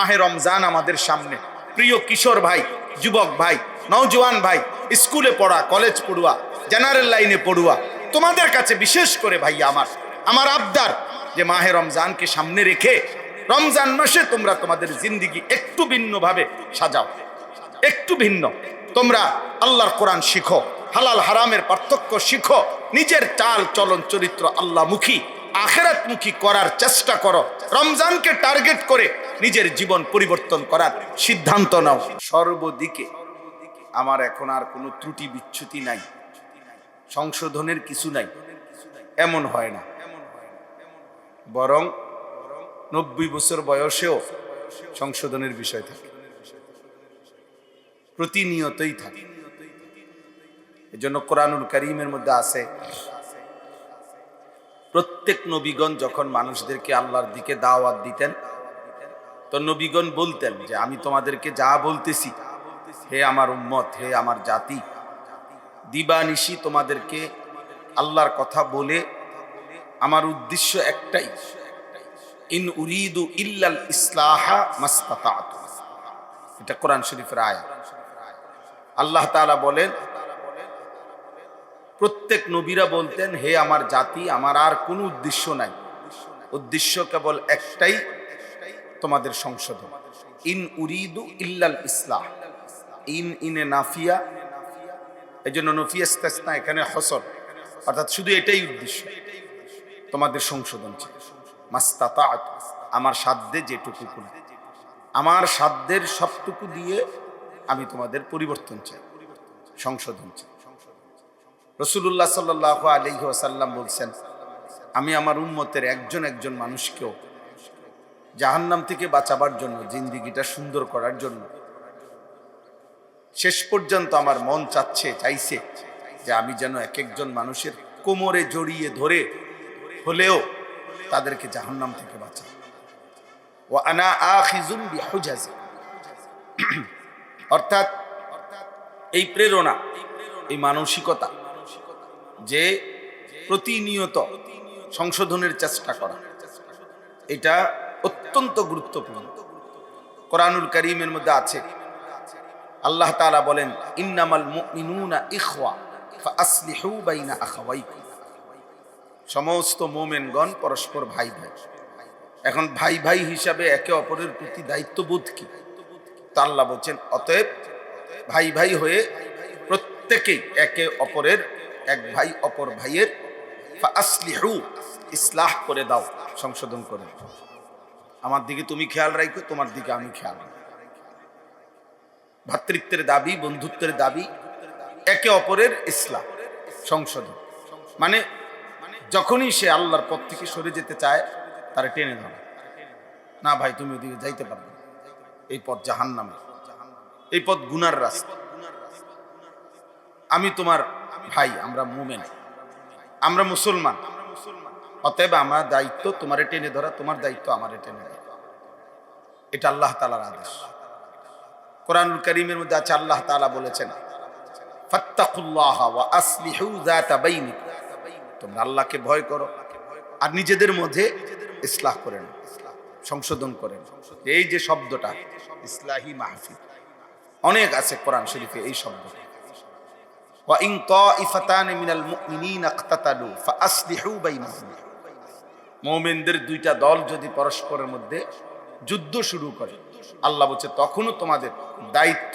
মাহে রমজান আমাদের সামনে। প্রিয় কিশোর ভাই, যুবক ভাই, নওজোয়ান ভাই, স্কুলে পড়া, কলেজ পড়ুয়া, জেনারেল লাইনে পড়ুয়া, তোমাদের কাছে বিশেষ করে ভাইয়া আমার আবদার যে মাহে রমজানকে সামনে রেখে রমজান মাসে তোমরা তোমাদের জিন্দিগি একটু ভিন্নভাবে সাজাও, একটু ভিন্ন। তোমরা আল্লাহর কোরআন শিখো, হালাল হারামের পার্থক্য শিখো, নিজের চাল চলন চরিত্র আল্লাহমুখী আখিরাতমুখী করার চেষ্টা করো। রমজানকে টার্গেট করে নিজের জীবন পরিবর্তন করার সিদ্ধান্ত নাও। সর্বদিকে আমার এখন আর কোনো ত্রুটি বিচ্যুতি নাই, সংশোধনের কিছু নাই, এমন হয় না। বরং 90 বছর বয়সেও সংশোধনের বিষয় থাকে, প্রতিনিয়তই থাকে। এজন্য কোরআনুল কারীমের মধ্যে আছে, প্রত্যেক নবীগণ যখন মানুষদেরকে আল্লাহর দিকে দাওয়াত দিতেন, তো নবীগণ বলতেন যে আমি তোমাদেরকে যা বলতেছি, হে আমার উম্মত, হে আমার জাতি, দিবানিশি তোমাদেরকে আল্লাহর কথা বলে আমার উদ্দেশ্য একটাই, ইন উরিদু ইল্লাল ইসলাহা মাসতাতাতু। এটা কোরআন শরীফের আয়াত। আল্লাহ তাআলা বলেন, প্রত্যেক নবীরা বলতেন, হে আমার জাতি, আমার আর কোনো উদ্দেশ্য নাই, উদ্দেশ্য কেবল একটাই, তোমাদের সংশোধন। ইন উরিদু ইল্লাল ইসলাহ, ইনে নাফিয়া, এই জন্য নফিয়া ইস্তেসনা, এখানে হসর, অর্থাৎ শুধু এটাই উদ্দেশ্য, তোমাদের সংশোধন চাই। মাসতাতাতু, আমার সাধ্যে যেটুকু করি, আমার সাধ্যের সবটুকু দিয়ে আমি তোমাদের পরিবর্তন চাই, সংশোধন চাই। রাসূলুল্লাহ সাল্লাল্লাহু আলাইহি ওয়াসাল্লাম বলছেন, আমি আমার উম্মতের একজন একজন মানুষকেও জাহান্নাম থেকে বাঁচাবার জন্য, জিন্দেগিটা সুন্দর করার জন্য শেষ পর্যন্ত আমার মন চাইছে যে আমি যেন এক একজন মানুষের কোমরে জড়িয়ে ধরে হলেও তাদেরকে জাহান্নাম থেকে বাঁচাই। ওয়া আনা আখিযুম বিহুজাজি, অর্থাৎ এই প্রেরণা, এই মানসিকতা যে প্রতিনিয়ত সংশোধনের চেষ্টা করা, এটা অত্যন্ত গুরুত্বপূর্ণ। কোরআনুল কারীমের মধ্যে আছে, আল্লাহ তাআলা বলেন, ইন্নামাল মুমিনুনা ইখওয়া ফাআসলিহু বাইনা আখাওয়াইকুম। সমস্ত মুমিনগণ পরস্পর ভাই ভাই। এখন ভাই ভাই হিসাবে একে অপরের প্রতি দায়িত্ববোধ কি? তা আল্লাহ বলছেন, অতএব ভাই ভাই হয়ে প্রত্যেকেই একে অপরের, এক ভাই অপর ভাইয়ের ফাআসলিহু, ইসলাহ করে দাও, সংশোধন করে দাও। আমার দিকে তুমি খেয়াল রাখো, তোমার দিকে আমি খেয়াল রাখি। ভ্রাতৃত্বের দাবি, বন্ধুত্বের দাবি, একে অপরের ইসলাহ, সংশোধন। মানে যখনই সে আল্লাহর পথ থেকে সরে যেতে চায়, তারা টেনে ধরে, না ভাই তুমি ওদিকে যাইতে পারবে না, এই পথ জাহান্নামের, এই পথ গুনার রাস্তা, আমি তোমার ভাই, আমরা মুমিন, আমরা মুসলমান, অতএব আমার দায়িত্ব তোমারে টেনে ধরা, তোমার দায়িত্ব আমারে টেনে ধরা। এটা আল্লাহ তাআলার আদেশ। কোরআনুল কারীমের মধ্যে আছে, আল্লাহ তাআলা বলেছেন, ফাত্তাকুল্লাহ ওয়া আসলিহু যাতা বাইনিকুম, তোমরা আল্লাহকে ভয় করো আর নিজেদের মধ্যে ইসলাহ করে নাও, সংশোধন করে নাও। এই যে শব্দটা ইসলাহি মাহফিল, অনেক আছে কোরআন শরীফে এই শব্দটা। ওয়া ইন তাইফাতান মিনাল মুমিনিনা ইকতাতালু ফাআসলিহু বাইনাহুম, মুমিনদের দুইটা দল যদি পরস্পরের মধ্যে যুদ্ধ শুরু করে, আল্লাহ বলছে তখনও তোমাদের দায়িত্ব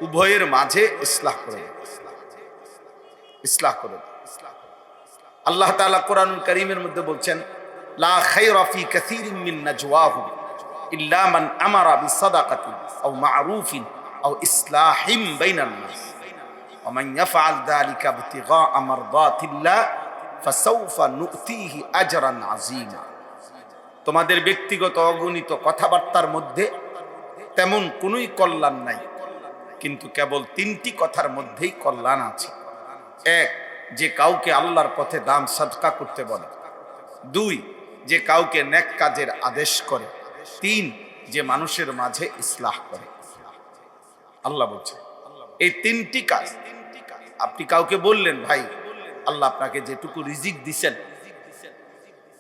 উভয়ের মাঝে ইসলাহ করে দাও, ইসলাহ করে দাও। আল্লাহ তাআলা কোরআনুল কারীমের মধ্যে বলছেন, লা খায়রা ফি কাসীরিন মিন নাজওয়াহুম ইল্লা মান আমারা বিসাদাকাতিন আও মা'রুফিন আও ইসলাহিম বাইনান নাস ওয়া মান ইয়াফআল যালিকা ইবতিগাআ মারদাতিল্লাহ ফাসাউফা নু'তিহি আজরান আযীমা। তোমাদের ব্যক্তিগত অগণিত কথাবার্তার মধ্যে তেমন কোনোই কল্যাণ নাই, কিন্তু কেবল 3টি কথার মধ্যেই কল্যাণ আছে। এক, যে কাউকে আল্লাহর পথে দান সাদকা করতে বলে। 2, যে কাউকে নেক কাজের আদেশ করে। 3, যে মানুষের মাঝে ইসলাহ করে। আল্লাহ বলছে এই 3টি কাজ। আপনি কাউকে বললেন, ভাই আল্লাহ আপনাকে যেটুকু রিজিক দিছেন,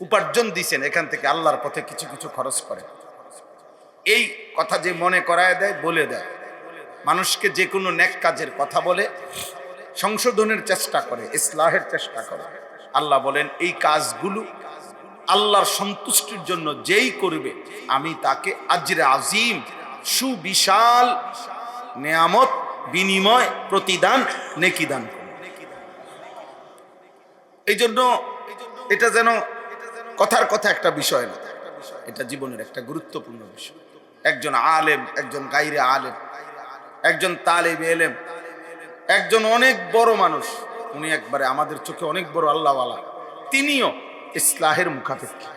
উপার্জন দিছেন, এখান থেকে আল্লাহর পথে কিছু কিছু খরচ করে। এই কথা যে মনে করায় দেয়, বলে দেয়, মানুষকে যে কোনো নেক কাজের কথা বলে, সংশোধনের চেষ্টা করে, ইসলাহের চেষ্টা করে। আল্লাহ বলেন এই কাজগুলো আল্লাহর সন্তুষ্টির জন্য যেই করবে আমি তাকে আজরে আজিম, সুবিশাল নেয়ামত, বিনিময়, প্রতিদান, নেকি দান করব। এই জন্য এটা যেন কথার কথা একটা বিষয় না, এটা জীবনের একটা গুরুত্বপূর্ণ বিষয়। একজন আলেম, একজন গায়রে আলেম, একজন তালেবে ইলম, একজন অনেক বড় মানুষ, উনি একবারে আমাদের চোখে অনেক বড় আল্লাহওয়ালা, তিনিও ইসলাহের মুখাপেক্ষী,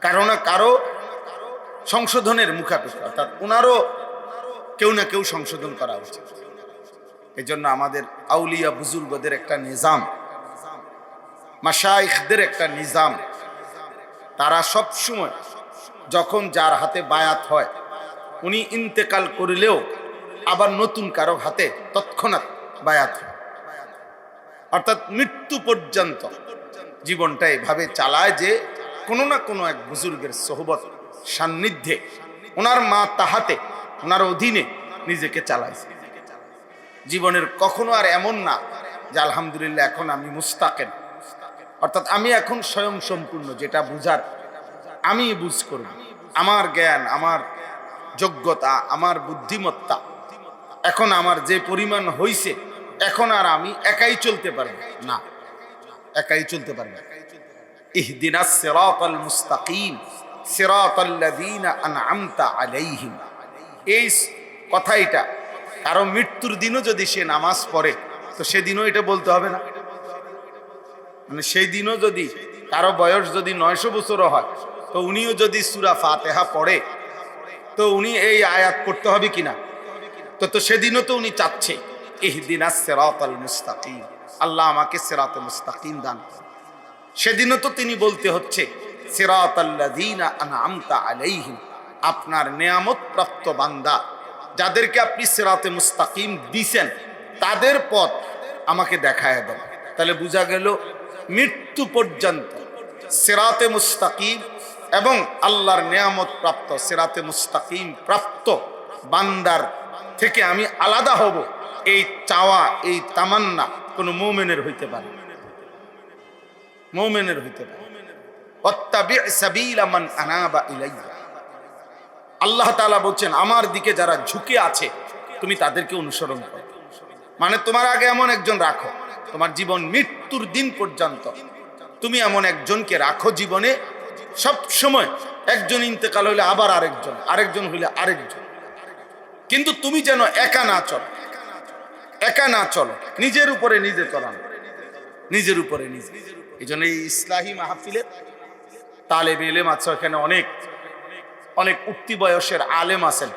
কারো না কারো সংশোধনের মুখাপেক্ষী, অর্থাৎ ওনারও কেউ না কেউ সংশোধন করা উচিত। এই জন্য আমাদের আউলিয়া বুজুর্গদের একটা নিজাম, মাশাইখদের একটা নিজাম, তারা সব সময় যখন যার হাতে বায়াত হয়, উনি ইন্তেকাল করিলেও আবার নতুন কারো হাতে তৎক্ষণাৎ বায়াত হয়, অর্থাৎ মৃত্যু পর্যন্ত জীবনটা এভাবে চালায় যে কোনো না কোনো এক বুজুর্গের সোহবত সান্নিধ্যে ওনার মা তাহাতে ওনার অধীনে নিজেকে চালাইছে। জীবনের কখনো আর এমন না যে আলহামদুলিল্লাহ এখন আমি মুস্তাকিন, অর্থাৎ আমি এখন স্বয়ং সম্পূর্ণ, যেটা বুঝার আমি বুঝ করব, আমার জ্ঞান, আমার যোগ্যতা, আমার বুদ্ধিমত্তা এখন আমার যে পরিমাণ হইছে, এখন আর আমি একাই চলতে পারবো না, একাই চলতে পারবো। ইহদিনাস সিরাতাল মুস্তাকিম সিরাতাল্লাযীনা আনআমতা আলাইহিম, এই কথাটা কারো মৃত্যুর দিনও যদি সে নামাজ পড়ে তো সেদিনও এটা বলতে হবে না, মানে সেই দিনও যদি কারো বয়স যদি 900 বছরও হয় তো উনিও যদি সূরা ফাতিহা পড়ে তো উনি এই আয়াত পড়তে হবে কিনা, তো সেদিনও তো উনি চাচ্ছে ইহদিনাস সিরাতাল মুস্তাকিম, আল্লাহ আমাকে সিরাতে মুস্তাকিম দান করুন। সেদিনও তো তিনি বলতে হচ্ছে সিরাতাল্লাযীনা আনআমতা আলাইহিম, আপনার নেয়ামত প্রাপ্ত বান্দা যাদেরকে আপনি সিরাতে মুস্তাকিম দিয়েছেন তাদের পথ আমাকে দেখায় দেন। তাহলে বোঝা গেল মৃত্যু পর্যন্ত সিরাতে মুস্তাকিম এবং আল্লাহর নেয়ামত প্রাপ্ত সিরাতে মুস্তাকিম প্রাপ্ত বান্দার থেকে আমি আলাদা হব, এই চাওয়া, এই তামান্না কোন মুমিনের হইতে পারে, মুমিনের হইতে পারে। ওয়াত্তাবি' সাবিলা মান আনাবা ইলাইয়া, আল্লাহ তাআলা বলছেন আমার দিকে যারা ঝুঁকে আছে তুমি তাদেরকে অনুসরণ করো। মানে তোমার আগে এমন একজন রাখো, তোমার জীবন মৃত্যুর দিন পর্যন্ত তুমি এমন একজনকে রাখো জীবনে, সব সময় একজন ইন্তেকাল হইলে আবার আরেকজন, আরেকজন হইলে আরেকজন, কিন্তু তুমি যেন একা না চলো, একা না চলো, নিজের উপরে নিজে চলান, নিজের উপরে নিজে। এই জন্য এই ইসলাহী মাহফিলে তালেবে ইলম আছে, এখানে অনেক অনেক উঠতি বয়সের আলেম আছেন,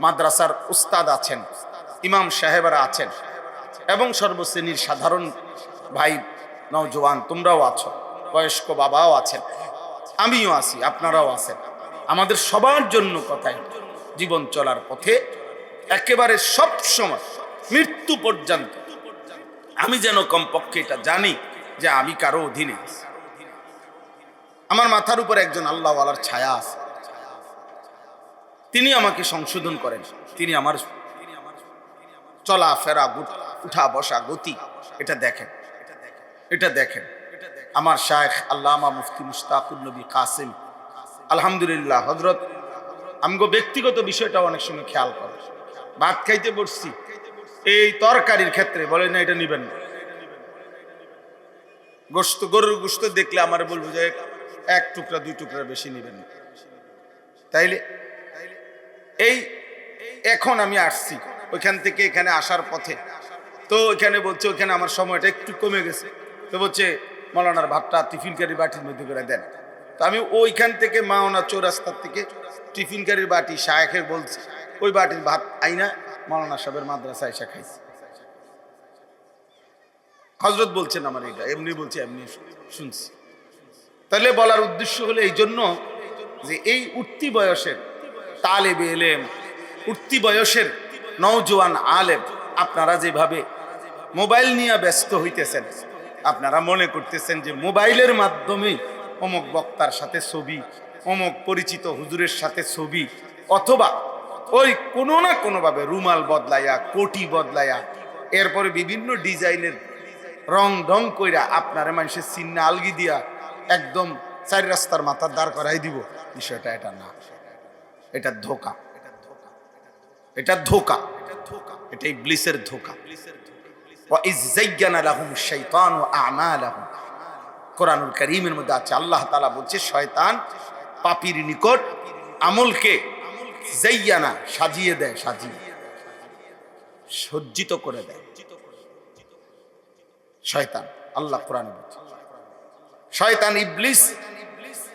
মাদ্রাসার উস্তাদ আছেন, ইমাম সাহেবরা আছেন, এবং সর্বশ্রেণীর সাধারণ ভাই নওজোয়ান তোমরাও আছো, বয়স্ক বাবাও আছেন, আমিও আছি, আপনারাও আছেন। আমাদের সবার জন্য কথাই, জীবন চলার পথে একেবারে সব সময় মৃত্যু পর্যন্ত আমি যেন কমপক্ষে এটা জানি যে আমি কারো অধীনে আছি, আমার মাথার উপর একজন আল্লাহওয়ালার ছায়া আছে, তিনি আমাকে সংশোধন করেন, তিনি আমার চলাফেরা, উঠা বসা, গতি এটা দেখেন, এটা দেখেন। আমার শায়েখ আল্লামা মুফতি মুশতাকুর নবী কাসিম আলহামদুলিল্লাহ হযরত আমগো ব্যক্তিগত বিষয়টা অনেক সময় খেয়াল করে, ভাত খাইতে বসছি, এই তরকারির ক্ষেত্রে বলে না এটা নিবেন না, গোশত, গরুর গোশত দেখলে আমার বলবো যে এক টুকরা দুই টুকরা বেশি নিবেন না। তাইলে এই এখন আমি আসছি ওইখান থেকে এখানে আসার পথে, তো ওইখানে বলছে ওইখানে আমার সময়টা একটু কমে গেছে, তো বলছে মৌলানার ভাতটা টিফিনকারি বাটির মধ্যে করে দেন। তো আমি ওইখান থেকে মাওনা চৌরাস্তার থেকে টিফিনকারির বাটি শায়েখের বলছি ওই বাটির ভাত আইনা মৌলানা সাহেবের মাদ্রাসায় এসে খাইছি। হযরত বলছেন আমার এটা, এমনি বলছে, এমনি শুনছি। তাহলে বলার উদ্দেশ্য হলো এই জন্য যে এই উঠতি বয়সের তালেবে ইলম, উঠতি বয়সের নওজোয়ান আলেম, আপনারা যেভাবে মোবাইল নিয়ে ব্যস্ত হইতেছেন, আপনারা মনে করতেছেন যে মোবাইলের মাধ্যমে অমুক বক্তার সাথে ছবি, অমুক পরিচিত হুজুরের সাথে ছবি, অথবা ওই কোনো না কোনোভাবে রুমাল বদলাইয়া, কোটি বদলাইয়া, এরপরে বিভিন্ন ডিজাইনের রং ঢং কইরা আপনারে মানুষের চিহ্ন আলগি দিয়া একদম 4 রাস্তার মাথার দাঁড় করাই দিব। বিষয়টা এটা না, এটা ধোকা, এটা ধোকা, এটা ইবলিসের ধোকা। ওয়া ইয যায়্যানা লাহুমুশ শাইতানু আ'মালাহুম, কোরআনুল কারীমের মধ্যে আছে, আল্লাহ তাআলা বলছে শয়তান পাপীর নিকট আমলকে যায়্যানা সাজিয়ে দেয়, সাজিয়ে সজ্জিত করে দেয় শয়তান। আল্লাহ কোরআনে বলছে শয়তান ইবলিস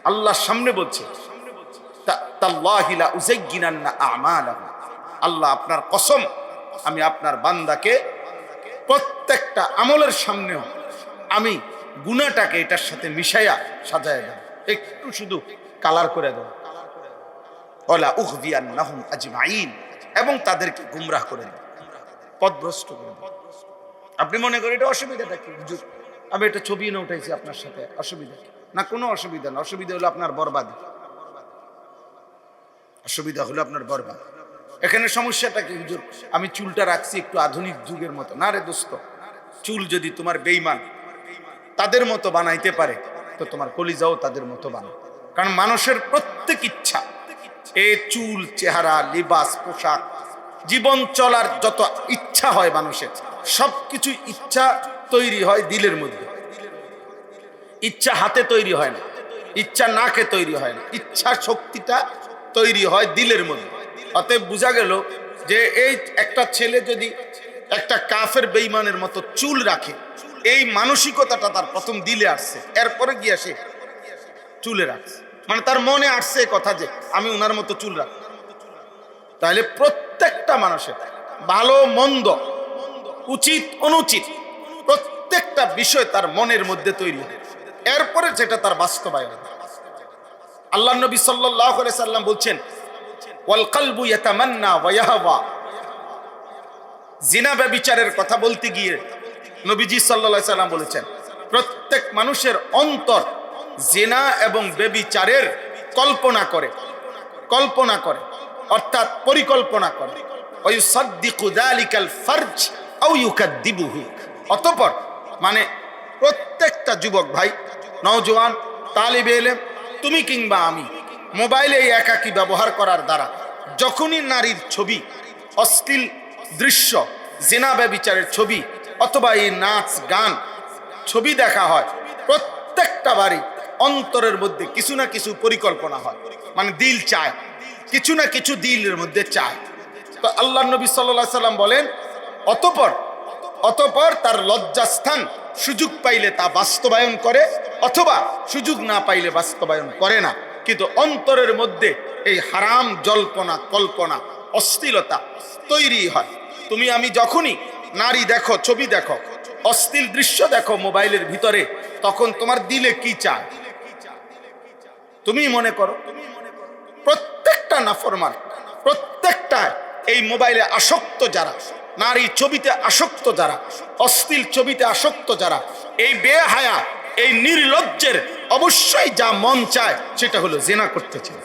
আল্লাহর সামনে বলছে তাল্লাহি লা উযায়্যিনান্না আ'মালাহুম, আল্লাহ আপনার কসম আমি আপনার বান্দাকে প্রত্যেকটা আমলের সামনেও আমি গুনাহটাকে এটার সাথে মিশাইয়া সাজায় দেব, একটু শুধু কালার করে দেব। ওয়ালা উগবিয়ান্নাহুম আজমাইন, এবং তাদেরকে গুমরাহ করে দেব, পথভ্রষ্ট করে দেব। আপনি মনে করেন এটা অসুবিধাটা কি? হুজুর আমি এটা ছবি না উঠাইছি আপনার সাথে, অসুবিধা না? কোনো অসুবিধা না। অসুবিধা হলো আপনার বরবাদি, অসুবিধা হলো আপনার বরবাদ। এখানে সমস্যাটা কি? হুজুর আমি চুলটা রাখছি একটু আধুনিক যুগের মতো। না রে দোস্ত, চুল যদি তোমার বেঈমান তাদের মতো বানাইতে পারে তো তোমার কলিজাও তাদের মতো বানায়। কারণ মানুষের প্রত্যেক ইচ্ছা, এ চুল, চেহারা, লিবাস, পোশাক, জীবন চলার যত ইচ্ছা হয় মানুষের, সবকিছু ইচ্ছা তৈরি হয় দিলের মধ্যে। ইচ্ছা হাতে তৈরি হয় না, ইচ্ছা নাকে তৈরি হয় না, ইচ্ছা শক্তিটা তৈরি হয় দিলের মধ্যে। অতএব বোঝা গেল যে এই একটা ছেলে যদি একটা কাফের বেঈমানের মতো চুল রাখে, এই মানসিকতাটা তার প্রথম দিলে আসছে, এরপরে গিয়ে সে চুলে রাখছে, মানে তার মনে আসছে কথা যে আমি ওনার মতো চুল রাখবো। তাহলে প্রত্যেকটা মানুষের ভালো মন্দ, উচিত অনুচিত, প্রত্যেকটা বিষয় তার মনের মধ্যে তৈরি হয়, এরপরে যেটা তার বাস্তবায়ন। আল্লাহ নবী সাল্লাল্লাহু আলাইহি সাল্লাম বলছেন ওয়াল কলবু ইয়াতামান্না ওয়া ইয়াহওয়া, জিনা ব্যভিচারের কথা বলতে গিয়ে নবীজি সাল্লাল্লাহু আলাইহি সাল্লাম বলেছেন প্রত্যেক মানুষের অন্তর জিনা এবং ব্যভিচারের কল্পনা করে, কল্পনা করে অর্থাৎ পরিকল্পনা করে। ওয়া ইউসাদ্দিকু যালিকাল ফারজ আও ইউকাদ্দিবুহু, অতঃপর মানে প্রত্যেকটা যুবক ভাই, নওজোয়ান, তালিবে ইলম, তুমি কিংবা আমি মোবাইলে এই একাকী ব্যবহার করার দ্বারা যখনই নারীর ছবি, অশ্লীল দৃশ্য, জিনা ব্যভিচারের ছবি অথবা এই নাচ গান ছবি দেখা হয়, প্রত্যেকটা বাড়ি অন্তরের মধ্যে কিছু না কিছু পরিকল্পনা হয়, মানে দিল চায়, কিছু না কিছু দিলের মধ্যে চায়। তো আল্লাহ নবী সাল্লাল্লাহু আলাইহি সাল্লাম বলেন অতঃপর তার লজ্জাস্থান সুযোগ পাইলে তা বাস্তবায়ন করে, অথবা সুযোগ না পাইলে বাস্তবায়ন করে না। কিন্তু অন্তরের মধ্যে এই হারাম জল্পনা, কল্পনা, অশ্লীলতা তৈরি হয়। তুমি আমি যখনই নারী দেখো, ছবি দেখো, অশ্লীল দৃশ্য দেখো মোবাইলের ভিতরে, তখন তোমার দিলে কি চায়? তুমি মনে করো প্রত্যেকটা নাফরমান, প্রত্যেকটা এই মোবাইলে আসক্ত যারা, নারী ছবিতে আসক্ত যারা, অশ্লীল ছবিতে আসক্ত যারা, এই বেহায়া, এই নির্লজ্জের অবশ্যই যা মন চায় সেটা হলো জিনা করতে চায়,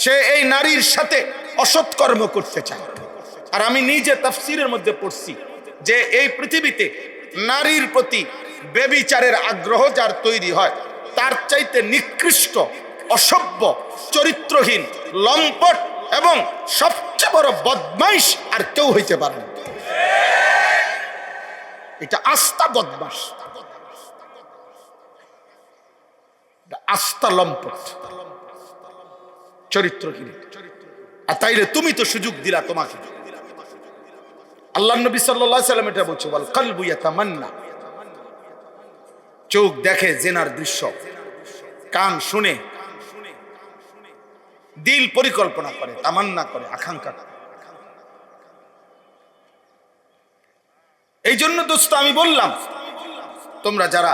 সে এই নারীর সাথে অসৎকর্ম করতে চায়। আর আমি নিজে তাফসীরের মধ্যে পড়ছি যে এই পৃথিবীতে নারীর প্রতি ব্যভিচারের আগ্রহ যার তৈরি হয়, তার চাইতে নিকৃষ্ট, অসভ্য, চরিত্রহীন, লম্পট এবং সবচেয়ে বড় বদমাইশ আর কেউ হইতে পারে না। এটা আস্থা বদমাশ, আস্থা লম্পট, চরিত্রহীন। আর তাইলে তুমি তো সুযোগ দিলা তোমাকে। আল্লাহ নবী সাল্লাল্লাহু আলাইহি সাল্লাম এটা বলছে ওয়াল কলবু ইয়াতামান্না, চোখ দেখে জিনার দৃশ্য, কান শুনে, দিল পরিকল্পনা করে, তামান্না করে, আকাঙ্ক্ষা করে। এই জন্য দোস্ত আমি বললাম, তোমরা যারা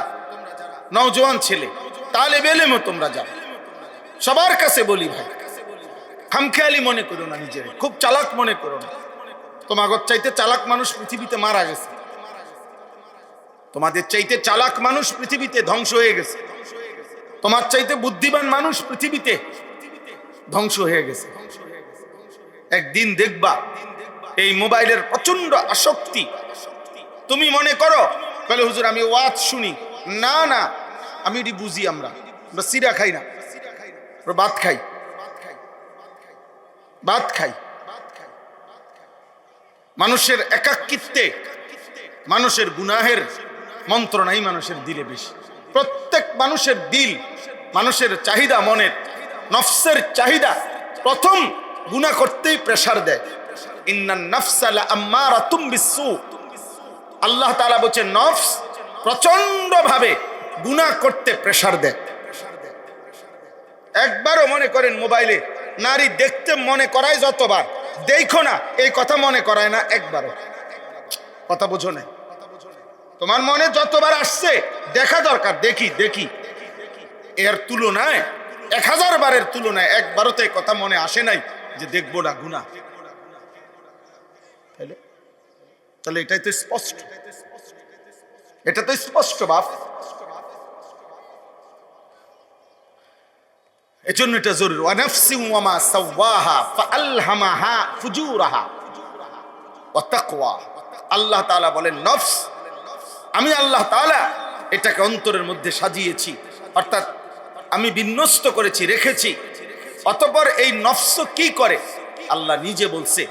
নওজোয়ান ছেলে, তালেবে ইলমও তোমরা যাও, সবার কাছে বলি ভাই, খামখেয়ালি মনে করো না, নিজের খুব চালাক মনে করো না। তোমাদের চাইতে চালাক মানুষ পৃথিবীতে মারা গেছে, তোমাদের চাইতে চালাক মানুষ পৃথিবীতে ধ্বংস হয়ে গেছে, তোমার চাইতে বুদ্ধিমান মানুষ পৃথিবীতে ধ্বংস হয়ে গেছে। একদিন দেখবা এই মোবাইলের প্রচন্ড আসক্তি। তুমি মনে করো বলে হুজুর আমি ওয়াজ শুনি, না না, আমি এটি বুঝি। আমরা সিরা খাই না, ভাত খাই, ভাত খাই। মানুষের একাকিত্বে, মানুষের গুনাহের মন্ত্রণাই মানুষের দিলে বেশি। প্রত্যেক মানুষের দিল, মানুষের চাহিদা, মনের নফসের চাহিদা প্রথম গুনাহ করতেই প্রেসার দেয়। ইন্নান নাফসা লাআম্মারাতুম বিসসু। আল্লাহ তাআলা বলেন নফস প্রচন্ড ভাবে গুনাহ করতে প্রেসার দেয়। একবারও মনে করেন মোবাইলে নারী দেখতে মনে করায়, যতবার দেখো না এই কথা মনে করায় না একবারও। কথা বুঝো না? তোমার মনে যতবার আসছে দেখা দরকার, দেখি দেখি, এর তুলনায় 1000 বারের তুলনায় একবারও তো এই কথা মনে আসে নাই যে দেখবো না গুনাহ। তাহলে এটাই তো স্পষ্ট, এটা তো স্পষ্ট বাপ। এজন্য এটা জরুরি। ওয়া নাফসিন ওয়া মা সাওয়াহা ফাআলহামাহা ফুজুরাহা ওয়া তাকওয়া। আল্লাহ তাআলা বলেন নফস, আমি আল্লাহ তাআলা এটাকে অন্তরের মধ্যে সাজিয়েছি, অর্থাৎ আমি বিন্যস্ত করেছি, রেখেছি। অতঃপর এই নফস কি করে? আল্লাহ নিজে বলছে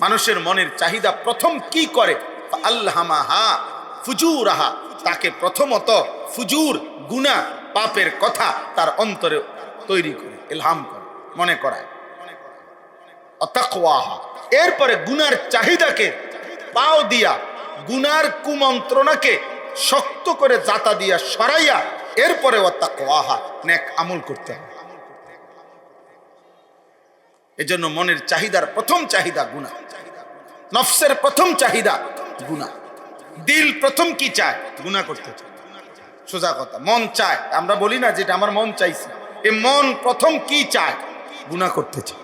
মানুষের মনের চাহিদা প্রথম কি করে? আল্লাহামাহা ফুজুরাহা, তাকে প্রথমত ফুজুর, গুনাহ, পাপের কথা তার অন্তরে তৈরি করে, ইলহাম করে, মনে করায়। তাকওয়াহা, এরপরে গুনার চাহিদাকে পাও দিয়া, গুনার কুমন্ত্রণাকে শক্ত করে জাতা দিয়া সরাইয়া, এরপরে তাকওয়াহা, নেক আমল করতে হবে। এজন্য মনের চাহিদার প্রথম চাহিদা গুনাহ, নফসের প্রথম চাহিদা গুনাহ। দিল প্রথম কি চায়? গুনাহ করতে চায়। সোজা কথা, মন চায়। আমরা বলি না যেটা আমার মন চাইছে, এই মন প্রথম কি চায়? গুনাহ করতে চায়,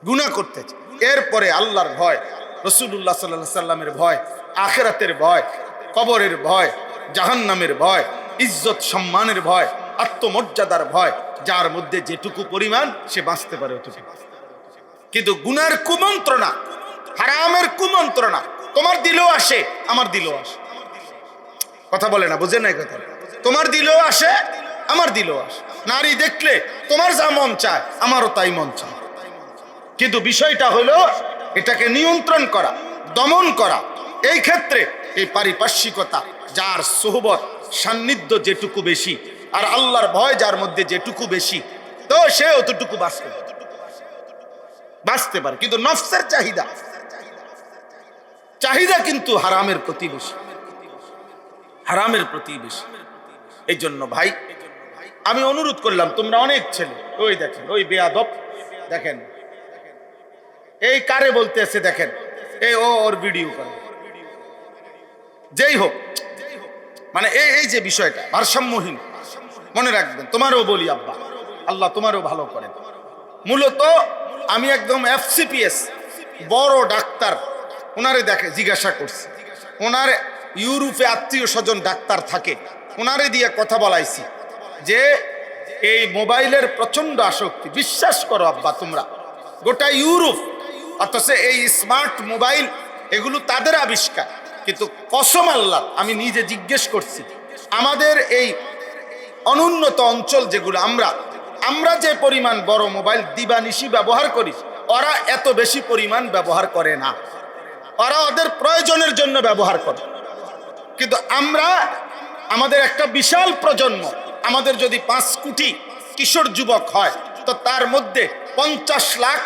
গুনাহ করতে চায়। এরপরে আল্লাহর ভয়, রাসূলুল্লাহ সাল্লাল্লাহু আলাইহি সাল্লামের ভয়, আখিরাতের ভয়, কবরের ভয়, জাহান্নামের ভয়, ইজ্জত সম্মানের ভয়, আত্মমর্যাদার ভয়, যার মধ্যে যেটুকু পরিমাণ সে বাঁচতে পারে অতটুকু। কিন্তু গুনার কুমন্ত্রণা, হারামের কুমন্ত্রণা তোমার দিলেও আসে, আমার দিলেও আসে। কথা বলে না, বুঝেন না এই কথা? তোমার দিলেও আসে, আমার দিলেও আসে। নারী দেখলে তোমার যা মন চায় আমারও তাই মন চায়। কিন্তু বিষয়টা হলো এটাকে নিয়ন্ত্রণ করা, দমন করা। এই ক্ষেত্রে এই পারিপার্শ্বিকতা, যার সোহবত সান্নিধ্য যেটুকু বেশি, আর আল্লাহর ভয় যার মধ্যে যেটুকু বেশি, তো সে অতটুকু বাঁচতে পারে। কিন্তু নফসের চাহিদা, চাহিদা কিন্তু হারামের প্রতি বেশি, হারামের প্রতি বেশি। এই জন্য ভাই আমি অনুরোধ করলাম, তোমরা অনেক ছেলে, ওই দেখেন ওই বেয়াদব, দেখেন এই কারে বলতেছে, দেখেন এই ওর ভিডিও করে। যেই হোক, মানে এই যে বিষয়টা ভারসাম্যহীন, মনে রাখবেন। তোমারও বলি আব্বা, আল্লাহ তোমারও ভালো করেন। মূলত আমি একদম FCPS বড় ডাক্তার, ওনারে দেখে জিজ্ঞাসা করছি, ওনার ইউরোপে আত্মীয় স্বজন ডাক্তার থাকে, ওনারে দিয়ে কথা বলাইছি যে এই মোবাইলের প্রচন্ড আসক্তি। বিশ্বাস করো আব্বা তোমরা, গোটা ইউরোপ, অথচ এই স্মার্ট মোবাইল এগুলো তাদের আবিষ্কার। কিন্তু কসম আল্লাহ, আমি নিজে জিজ্ঞেস করছি, আমাদের এই অনুন্নত অঞ্চল যেগুলো, আমরা যে পরিমাণ বড় মোবাইল দিবানিশি ব্যবহার করি, ওরা এত বেশি পরিমাণ ব্যবহার করে না। ওরা ওদের প্রয়োজনের জন্য ব্যবহার করে। কিন্তু আমাদের একটা বিশাল প্রজন্ম, আমাদের যদি 5 কোটি কিশোর যুবক হয়, তো তার মধ্যে 50 লাখ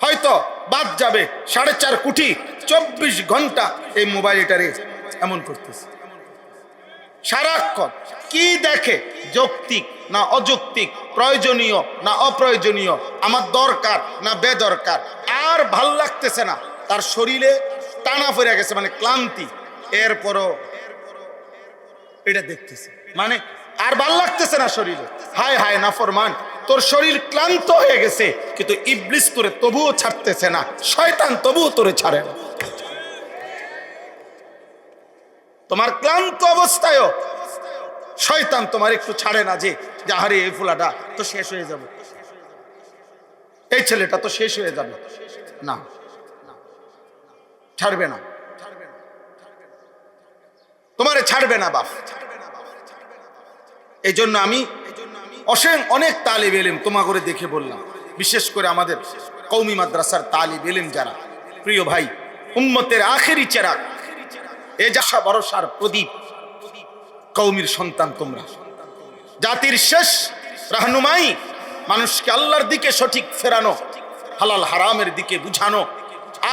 হয়তো বাদ যাবে। 4.5 কোটি 24 ঘন্টা এই মোবাইলটারে এমন করতেছে। সারাক্ষণ কি দেখে? যৌক্তিক না অযৌক্তিক, প্রয়োজনীয় না অপ্রয়োজনীয়, আমার দরকার না বেদরকার, আর ভাল লাগতেছে না, তার শরীরে টানা পড়ে গেছে, মানে ক্লান্তি। এরপরও এটা দেখতেছে, মানে আর ভাল লাগতেছে না শরীরে। হায় হায় নাফরমান, তোর শরীর ক্লান্ত হয়ে গেছে, কিন্তু ইবলিস তোরে তবুও ছাড়তেছে না, শয়তান তবুও তোরে ছাড়ে না। তোমার ক্লান্ত অবস্থায়ও শয়তান তোমার একটু ছাড়ে না, যে আহারে এই ফুলাটা তো শেষ হয়ে যাবে। এই ছেলেটা তো শেষ হয়ে যাবে, না, ছাড়বে না, তোমারে ছাড়বে না বাপ। এই জন্য আমি অনেক তালিব ইলম তোমা করে দেখে বললাম, বিশেষ করে আমাদের কওমি মাদ্রাসার তালিব ইলম যারা, প্রিয় ভাই, উম্মতের আখেরি চেরাগ, এ আশা ভরসার প্রদীপ, কওমির সন্তান তোমরা, জাতির শেষ রাহনুমাই, মানুষকে আল্লাহর দিকে সঠিক ফেরানো, হালাল হারামের দিকে বুঝানো,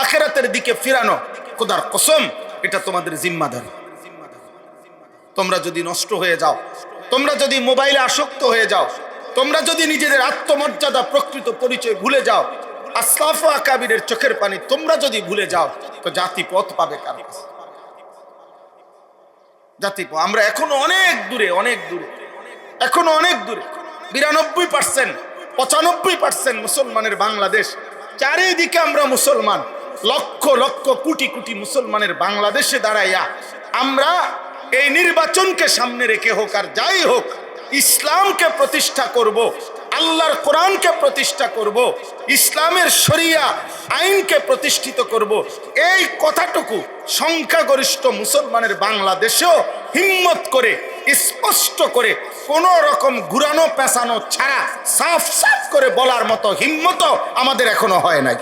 আখিরাতের দিকে ফিরানো, খোদার কসম এটা তোমাদের জিম্মাদারি। তোমরা যদি নষ্ট হয়ে যাও, তোমরা যদি মোবাইলে আসক্ত হয়ে যাও, তোমরা যদি নিজেদের আত্মমর্যাদা প্রকৃত পরিচয় ভুলে যাও, আসলাফ ও আকাবিরের চোখের পানি তোমরা যদি ভুলে যাও, তো জাতি পথ পাবে কার কাছে? জাতি আমরা এখনো অনেক দূরে, অনেক দূরে, এখনো অনেক দূরে। 92%, 95% মুসলমানের বাংলাদেশ, চারিদিকে আমরা মুসলমান, লক্ষ লক্ষ কোটি কোটি মুসলমানের বাংলাদেশে দাঁড়াইয়া আমরা এই নির্বাচনকে সামনে রেখে হোক আর যাই হোক, ইসলামকে প্রতিষ্ঠা করব, আল্লাহর কোরআনকে প্রতিষ্ঠা করব, ইসলামের শরিয়া আইনকে প্রতিষ্ঠিত করব, এই কথাটুকু সংখ্যাগরিষ্ঠ মুসলমানের বাংলাদেশেও হিম্মত করে, স্পষ্ট করে, কোন রকম ঘুরানো পেঁচানো ছাড়া সাফ সাফ করে বলার মতো হিম্মত আমাদের এখনো হয় নাই।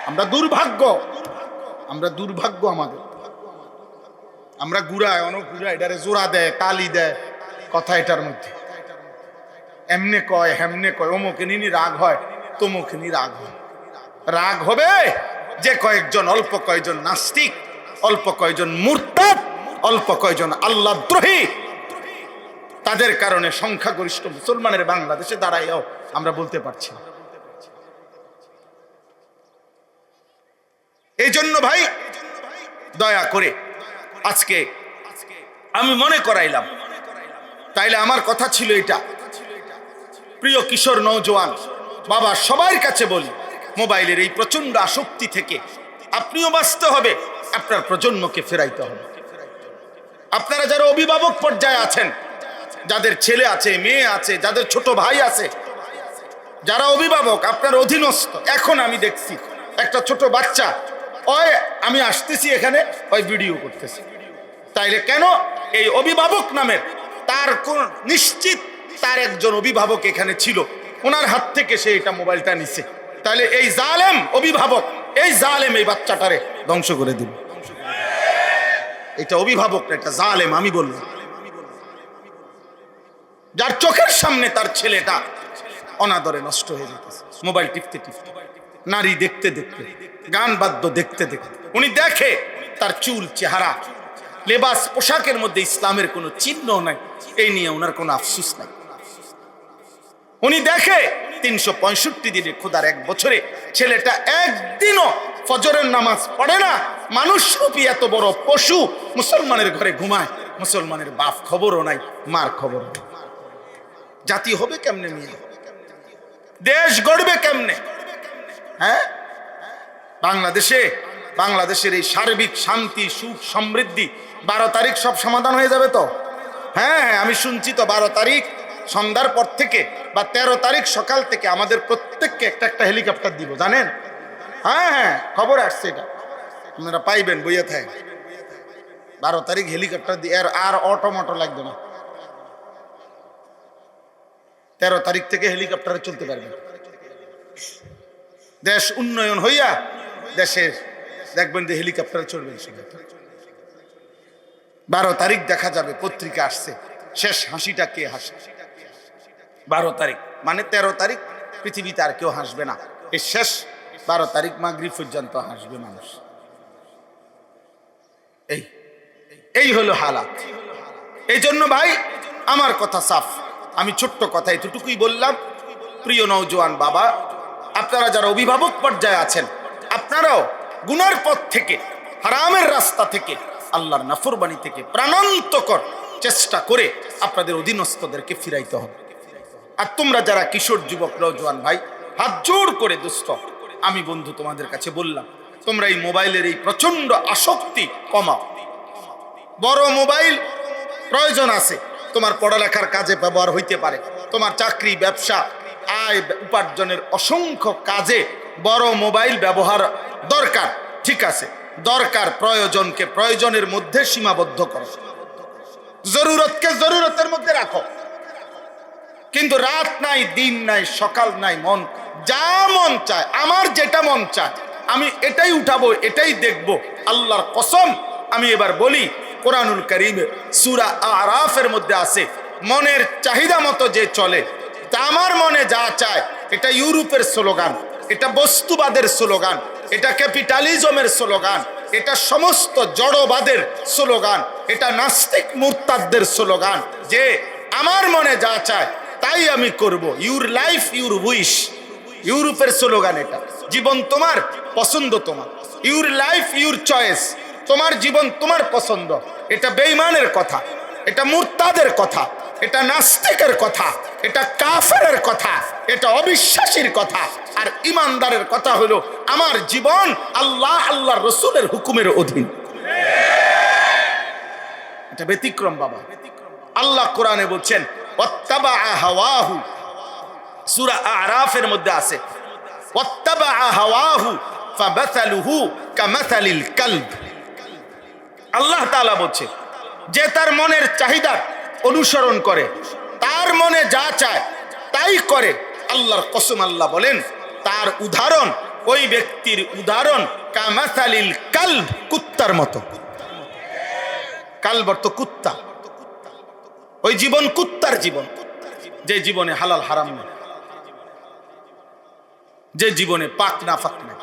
আমরা দুর্ভাগ্য, আমরা দুর্ভাগ্য আমাদের। আমরা ঘুরায়, অনেক ঘুরায়, এটারে জোড়া দেয়, তালি দেয়, কথা এটার মধ্যে এমনে কয়, হেমনে কয়, অমুকে নিনি রাগ হয়, তমুকে নি রাগ হয়। রাগ হবে যে কয়েকজন, অল্প কয়েকজন নাস্তিক, অল্প কয়েকজন মুরতাদ, অল্প কয়েকজন আল্লাহদ্রোহী, তাদের কারণে সংখ্যাগরিষ্ঠ মুসলমানের বাংলাদেশে দাঁড়াইয়াও আমরা বলতে পারছি না। এই জন্য ভাই দয়া করে আজকে আমি মনে করাইলাম, তাইলে আমার কথা ছিল এটা, প্রিয় কিশোর নওজোয়ান বাবা, সবার কাছে বলি, মোবাইলের এই প্রচন্ড আসক্তি থেকে আপনিও বাঁচতে হবে, আপনার প্রজন্মকে ফেরাইতে হবে। আপনারা যারা অভিভাবক পর্যায়ে আছেন, যাদের ছেলে আছে, মেয়ে আছে, যাদের ছোট ভাই আছে, যারা অভিভাবক, আপনার অধীনস্থ, এখন আমি দেখছি একটা ছোট বাচ্চা, ওই আমি আসতেছি এখানে, ওই ভিডিও করতেছি। তাইলে কেন? এই অভিভাবক নামের তার কোন নিশ্চিত তার একজন অভিভাবক এখানে ছিল, ওনার হাত থেকে সে এটা মোবাইলটা নিছে। তাহলে এই জালেম অভিভাবক, এই জালেম এই বাচ্চাটারে ধ্বংস করে দিল। এটা অভিভাবক না, এটা জালেম। আমি বললাম, যার চোখের সামনে তার ছেলেটা অনাদরে নষ্ট হয়ে যেতেছে, মোবাইল টিপতে টিপতে, নারী দেখতে দেখতে, গান বাদ্য দেখতে দেখতে। উনি দেখে তার চুল, চেহারা, লেবাস, পোশাকের মধ্যে ইসলামের কোনো চিহ্ন নাই, এই নিয়ে ওনার কোনো আফসোস নাই। উনি দেখে 365 দিনে, খোদার এক বছরে ছেলেটা একদিনও ফজরের নামাজ পড়ে না, মানুষ রূপী এত বড় পশু মুসলমানের ঘরে ঘুমায়, মুসলমানের বাপ খবরও নাই, মার খবর নাই। জাতি হবে কেমনে নিয়ে? দেশ গড়বে কেমনে? হ্যাঁ, বাংলাদেশের এই সার্বিক শান্তি, সুখ, সমৃদ্ধি 12 তারিখ সব সমাধান হয়ে যাবে তো? হ্যাঁ, আমি শুনছি তো 12 তারিখ সন্ধ্যার পর থেকে বা 13 তারিখ সকাল থেকে আমাদের প্রত্যেককে একটা একটা হেলিকপ্টার দিব, জানেন? হ্যাঁ হ্যাঁ, খবর আসছে, এটা আপনারা পাইবেন, বইয়ে থাকে। 12 তারিখ হেলিকপ্টার দিয়ে আর অটোমোটো লাগবে না, 13 তারিখ থেকে হেলিকপ্টারে চলতে পারবে। দেশ উন্নয়ন হইয়া দেশের দেখবেন যে হেলিকপ্টারে চলবেন। 12 তারিখ দেখা যাবে, পত্রিকা আসছে, শেষ হাসিটা কে হাসে? 12 তারিখ মানে 13 তারিখ পৃথিবীতে আর কেউ হাসবে না, এই শেষ 12 তারিখ মাগরিব পর্যন্ত হাসবে মানুষ। এই হলো হালাত। এই জন্য ভাই আমার কথা সাফ, আমি ছোট্ট কথা এতটুকুই বললাম। প্রিয় নওজোয়ান বাবা, আপনারা যারা অভিভাবক পর্যায়ে আছেন, আপনারাও গুনার পথ থেকে, হারামের রাস্তা থেকে, আল্লাহর নাফরমানি থেকে প্রাণান্তকর চেষ্টা করে আপনাদের অধীনস্থদেরকে ফিরাইতে হবে। আর তোমরা যারা কিশোর যুবক নওজোয়ান ভাই, হাত জোর করে দোস্ত, আমি বন্ধু তোমাদের কাছে বললাম, তোমরা এই মোবাইলের এই প্রচন্ড আসক্তি কমাও। বড় মোবাইল প্রয়োজন আছে, তোমার পড়ালেখার কাজে ব্যবহার হইতে পারে, তোমার চাকরি, ব্যবসা, আয় উপার্জনের অসংখ্য কাজে বড় মোবাইল ব্যবহার দরকার, ঠিক আছে, দরকার। প্রয়োজনকে প্রয়োজনের মধ্যে সীমাবদ্ধ করো, জরুরতকে জরুরতের মধ্যে রাখো। কিন্তু রাত নাই, দিন নাই, সকাল নাই, মন যা মন চায়, আমার যেটা মন চায় আমি এটাই উঠাবো, এটাই দেখব। আল্লাহর কসম, আমি এবার বলি, কোরআনুল কারীমে সূরা আরাফের মধ্যে আছে, মনের চাহিদা মতো যে চলে, তা আমার মনে যা চায়, এটা ইউরোপের স্লোগান, এটা বস্তুবাদের স্লোগান, এটা ক্যাপিটালিজমের স্লোগান, এটা সমস্ত জড়বাদের স্লোগান, এটা নাস্তিক মুরতাদদের স্লোগান, যে আমার মনে যা চায় তাই আমি করব। ইউর লাইফ ইউর উইশ, ইউরোপের স্লোগান এটা। জীবন তোমার পছন্দ, তোমার ইউর লাইফ ইউর চয়েস, তোমার জীবন তোমার পছন্দ। এটা বেঈমানের কথা, এটা মুরতাদের কথা, এটা নাস্তিকের কথা, এটা কাফেরের কথা, এটা অবিশ্বাসীর কথা। আর ইমানদারের কথা হলো আমার জীবন আল্লাহ আল্লাহর রাসূলের হুকুমের অধীন। এটা ব্যতিক্রম বাবা। আল্লাহ কোরআনে বলছেন ওয়াত্তাবা হাওয়াহু, সূরা আরাফের মধ্যে আছে, ওয়াত্তাবা হাওয়াহু ফাবাতালুহু কামাসালিল কালব। আল্লাহ তাআলা বলছে যে তার মনের চাহিদা অনুসরণ করে, তার মনে যা চায় তাই করে, আল্লাহর কসম আল্লাহ বলেন তার উদাহরণ, ওই ব্যক্তির উদাহরণ কামাসালিল কালব, কুত্তার মতো। কালব অর্থ কুত্তা। ওই জীবন কুত্তার জীবন, যে জীবনে হালাল হারাম নেই, যে জীবনে পাক না ফাক নেই,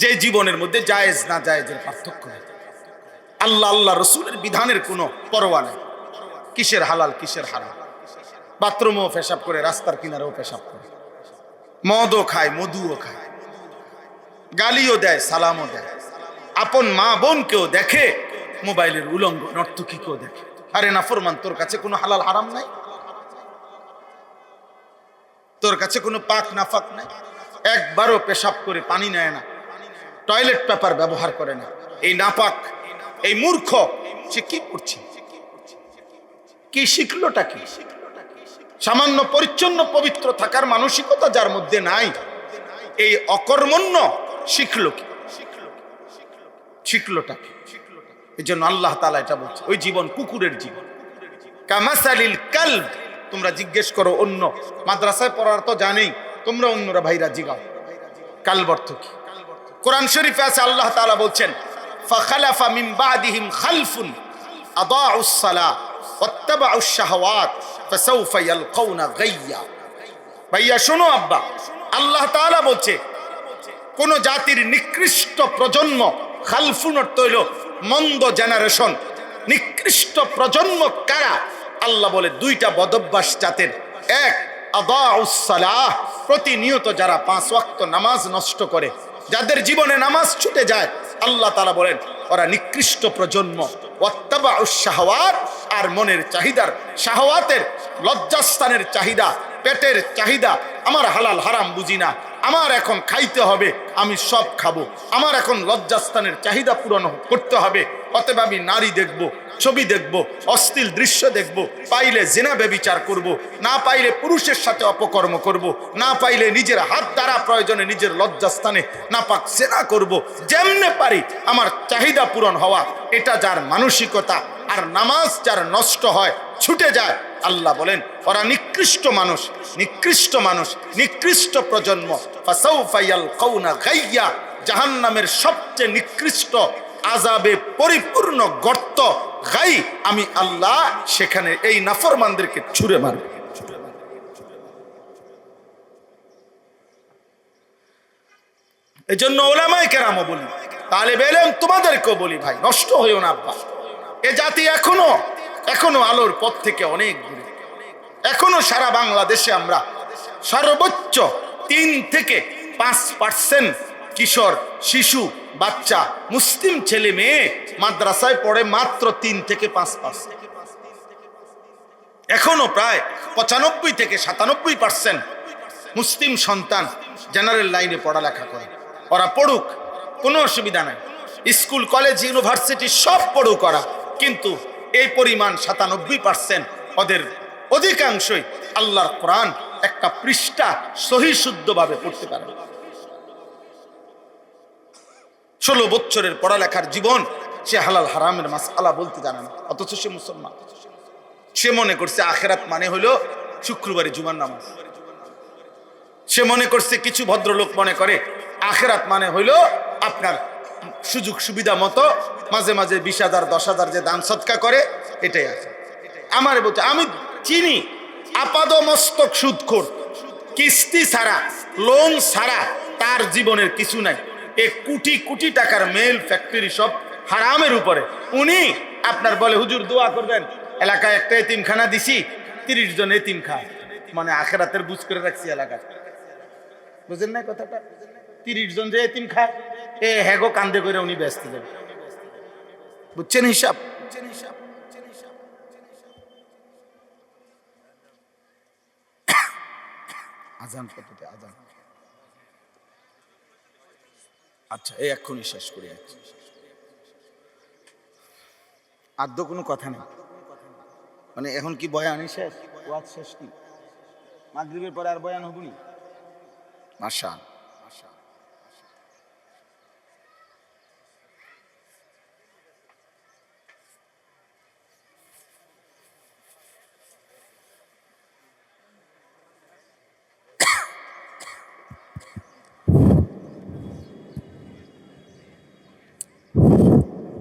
যে জীবনের মধ্যে জায়েজ না জায়েজের পার্থক্য নেই, আল্লাহ আল্লাহ রসুলের বিধানের কোনো পরোয়া নেই, কিসের হালাল কিসের হারাম। বাথরুমেও পেশাব করে, রাস্তার কিনারেও পেশাব করে, মদও খায় মধুও খায়, গালিও দেয় সালামও দেয়, আপন মা বোনকেও দেখে, মোবাইলের উলঙ্গ নর্তকীকেও দেখে। আরে নাফরমান, তোর কাছে কোনো হালাল হারাম নাই, তোর কাছে কোনো পাক নাফাক নাই, একবারও পেশাব করে পানি নেয় না, টয়লেট পেপার ব্যবহার করে না, এই নাপাক, এই মূর্খ, সে কি করছে, কি শিখলোটা কি? সামান্য পরিচ্ছন্ন পবিত্র থাকার মানসিকতা যার মধ্যে নাই, এই অকর্মণ্য শিখলো কি, শিখলোটা কি? এই জন্য আল্লাহ তাআলা এটা বলছে, ওই জীবন কুকুরের জীবন, কামাসালিল কালব। তোমরা জিজ্ঞেস করো, অন্য মাদ্রাসায় পড়ার তো জানেই, তোমরা অন্যরা ভাইরা জিগাও কালব অর্থ কি। কোরআন শরীফে আছে, আল্লাহ তাআলা বলছেন ফাখালাফা মিন বাদিহিম খালফুন আদাউস সালাহ ওয়াত্তাবাউশ শাহাওয়াত ফাসাউফা ইয়ালকাউনা গাইয়া। ভাইয়া শোনো আব্বা, আল্লাহ তাআলা বলছে কোন জাতির নিকৃষ্ট প্রজন্ম, খালফুন অর্থ হইল মন্দ জেনারেশন, নিকৃষ্ট প্রজন্ম কারা? আল্লাহ বলে দুইটা বদভ্যাস জাতের, এক আদাউস সালাহ, প্রতিনিয়ত যারা 5 ওয়াক্ত নামাজ নষ্ট করে, যাদের জীবনে নামাজ ছুটে যায়, আল্লাহ তাআলা বলেন ওরা নিকৃষ্ট প্রজন্ম। ওয়াত্তাবাউশ শাহাওয়াত, আর মনের চাহিদার, শাহাওয়াতের, লজ্জাস্থানের চাহিদা, পেটের চাহিদা, আমার হালাল হারাম বুঝি না, আমার এখন খাইতে হবে, আমি সব খাবো, আমার এখন লজ্জাস্থানের চাহিদা পূরণ করতে হবে, অতএব আমি নারী দেখব, ছবি দেখব, অশ্লীল দৃশ্য দেখব, পাইলে জিনা ব্যভিচার করব, না পাইলে পুরুষের সাথে অপকর্ম করব, না পাইলে নিজের হাত দ্বারা প্রয়োজনে নিজের লজ্জাস্থানে নাপাক জেনা করব, যেমনে পারি আমার চাহিদা পূরণ হওয়া, এটা যার মানসিকতা। আর নামাজ যার নষ্ট হয়, ছুটে যায়, আল্লাহ বলেন ওরা নিকৃষ্ট মানুষ, নিকৃষ্ট মানুষ, নিকৃষ্ট প্রজন্ম। ফাসাউফা ইয়ালকাউনা গাইয়া, জাহান্নামের সবচেয়ে নিকৃষ্ট আযাবে পরিপূর্ণ গর্ত গাই, আমি আল্লাহ সেখানে এই নাফরমানদেরকে ছুঁড়ে মারব। এই জন্য ওলামায়ে কেরামও বলি, তালেবে ইলম তোমাদেরকেও বলি, ভাই নষ্ট হইও না আব্বা। এ জাতি এখনো আলোর পথ থেকে অনেক দূরে। এখনো সারা বাংলাদেশে আমরা সর্বোচ্চ 3 থেকে 5% কিশোর, শিশু, বাচ্চা, মুসলিম ছেলে মেয়ে মাদ্রাসায় পড়ে, মাত্র 3 থেকে 5%। এখনো প্রায় 95 থেকে 97% মুসলিম সন্তান জেনারেল লাইনে পড়ালেখা করে। ওরা পড়ুক, কোনো অসুবিধা নাই, স্কুল কলেজ ইউনিভার্সিটি সব পড়ুক ওরা, কিন্তু এই পরিমাণ 97% ওদের অধিকাংশই আল্লাহর কোরআন একটা পৃষ্ঠা সহি শুদ্ধভাবে পড়তে পারে না। 16 বছরের পড়ালেখার জীবন, সে হালাল হারামের মাসআলা বলতে জানে না, অথচ সে মুসলমান। সে মনে করছে আখেরাত মানে হলো শুক্রবারে জুমার নামাজ। সে মনে করছে, কিছু ভদ্রলোক মনে করে আখেরাত মানে হইলো আপনার সুযোগ সুবিধা মতো মাঝে মাঝে 20,000 10,000 যে দান সৎকা করে, এটাই আছে। আমার বলছে, আমি চিনি আপাদমস্তক সুদখোর, কিস্তি ছাড়া, লোন ছাড়া তার জীবনের কিছু নাই। এ কোটি কোটি টাকার মেল ফ্যাক্টরি সব হারামের উপরে। উনি আপনার বলে, হুজুর দোয়া করবেন, এলাকায় একটা এতিমখানা দিছি, 30 জন এতিম খায়, মানে আখেরাতের বুঝ করে রাখছি এলাকায়। বুঝেন না কথাটা? 30 জন যে এতিম খায়, এ হ্যাগো কান্দে করে উনি ব্যস্ত যাবে। বুঝছেন হিসাব? আজান কততে? আজান আচ্ছা, এই এক্ষুনি শেষ করে যাচ্ছি। আর তো কোনো কথা নেই, মানে এখন কি বয়ানই শেষ? ওয়াজ শেষ কি? মাগরিবের পরে আর বয়ান হবনি? মাশাআল্লাহ।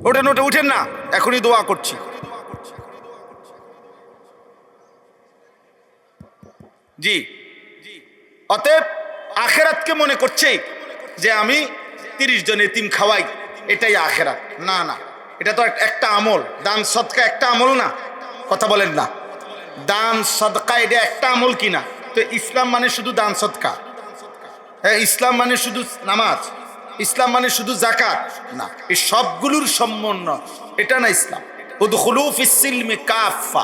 ওঠেন ওঠে, উঠেন না, এখনই দোয়া করছি। জি, অতএব আখেরাতকে মনে করছে যে আমি 30 জন এতিম খাওয়াই, এটাই আখেরাত। না না, এটা তো একটা আমল। দান সদকা একটা আমল না? কথা বলেন না? দান সদকা এটা একটা আমল কিনা? তো ইসলাম মানে শুধু দান সদকা? হ্যাঁ, ইসলাম মানে শুধু নামাজ? ইসলাম মানে শুধু যাকাত? না, এই সবগুলোর সমন্বয়, এটা না ইসলাম। উদখুলু ফিস সিলমি কাফা,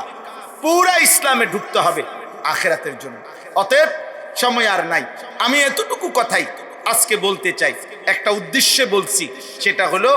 পুরা ইসলামে ঢুকতে হবে আখেরাতের জন্য। অতএব সময় আর নাই, আমি এতটুকু কথাই আজকে বলতে চাই, একটা উদ্দেশ্যে বলছি, সেটা হলো